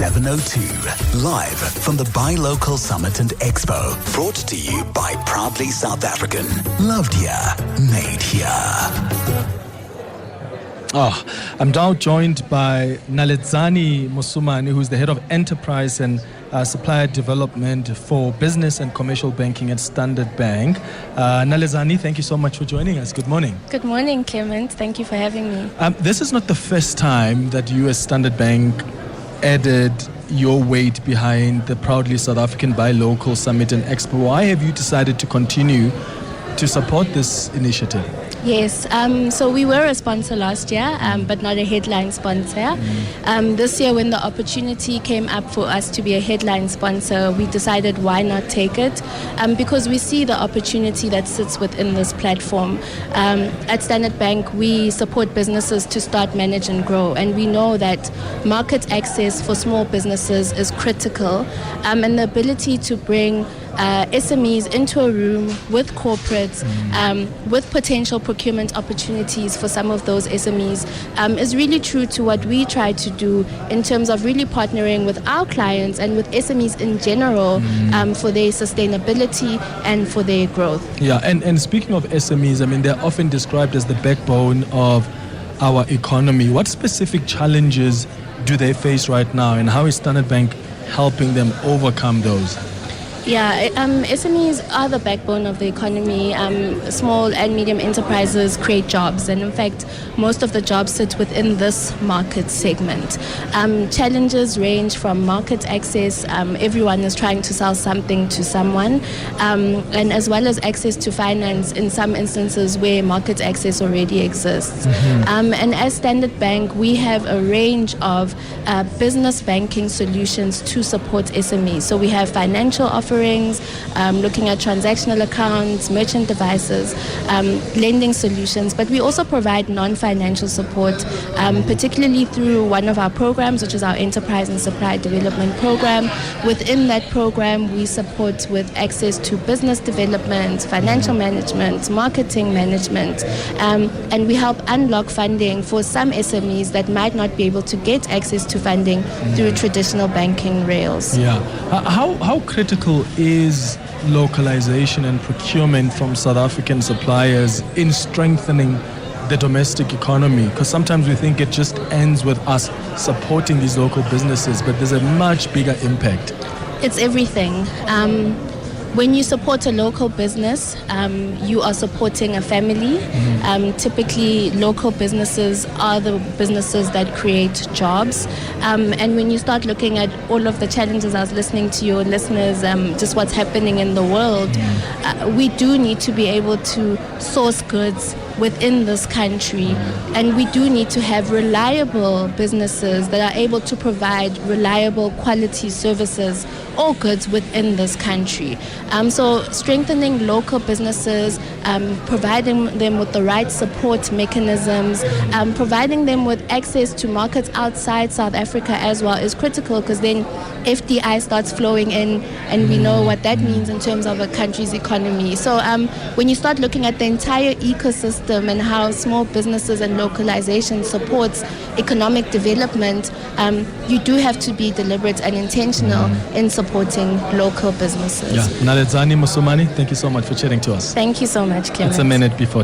702. Live from the Buy Local Summit and Expo. Brought to you by Proudly South African. Loved here, made here. I'm now joined by Naledzani Mosomane, who's the head of Enterprise and Supplier Development for Business and Commercial Banking at Standard Bank. Naledzani, thank you so much for joining us. Good morning. Good morning, Clement. Thank you for having me. This is not the first time that you as Standard Bank added your weight behind the Proudly South African Buy Local Summit and Expo. Why have you decided to continue to support this initiative? Yes, so we were a sponsor last year, but not a headline sponsor. This year, when the opportunity came up for us to be a headline sponsor, we decided why not take it, because we see the opportunity that sits within this platform. At Standard Bank, we support businesses to start, manage and grow, and we know that market access for small businesses is critical, and the ability to bring SMEs into a room with corporates, with potential procurement opportunities for some of those SMEs is really true to what we try to do in terms of really partnering with our clients and with SMEs in general for their sustainability and for their growth. Yeah, and speaking of SMEs, I mean, they're often described as the backbone of our economy. What specific challenges do they face right now, and how is Standard Bank helping them overcome those? Yeah, SMEs are the backbone of the economy. Small and medium enterprises create jobs, and in fact, most of the jobs sit within this market segment. Challenges range from market access. Everyone is trying to sell something to someone, and as well as access to finance in some instances where market access already exists. And as Standard Bank, we have a range of business banking solutions to support SMEs. So we have financial offerings, looking at transactional accounts, merchant devices, lending solutions, but we also provide non-financial support, particularly through one of our programs, which is our Enterprise and Supplier Development program. Within that program, we support with access to business development, financial management, marketing management, and we help unlock funding for some SMEs that might not be able to get access to funding through traditional banking rails. Yeah. How critical is localization and procurement from South African suppliers in strengthening the domestic economy? Because sometimes we think it just ends with us supporting these local businesses, but there's a much bigger impact. It's everything. When you support a local business, you are supporting a family. Typically, local businesses are the businesses that create jobs. And when you start looking at all of the challenges, I was listening to your listeners, just what's happening in the world, we do need to be able to source goods within this country, and we do need to have reliable businesses that are able to provide reliable quality services or goods within this country. So strengthening local businesses, providing them with the right support mechanisms, providing them with access to markets outside South Africa as well is critical, because then FDI starts flowing in, and we know what that means in terms of a country's economy. So when you start looking at the entire ecosystem and how small businesses and localization supports economic development, you do have to be deliberate and intentional in supporting local businesses. Yeah. Naledzani Mosomane, thank you so much for chatting to us. Thank you so much, Clement. It's a minute before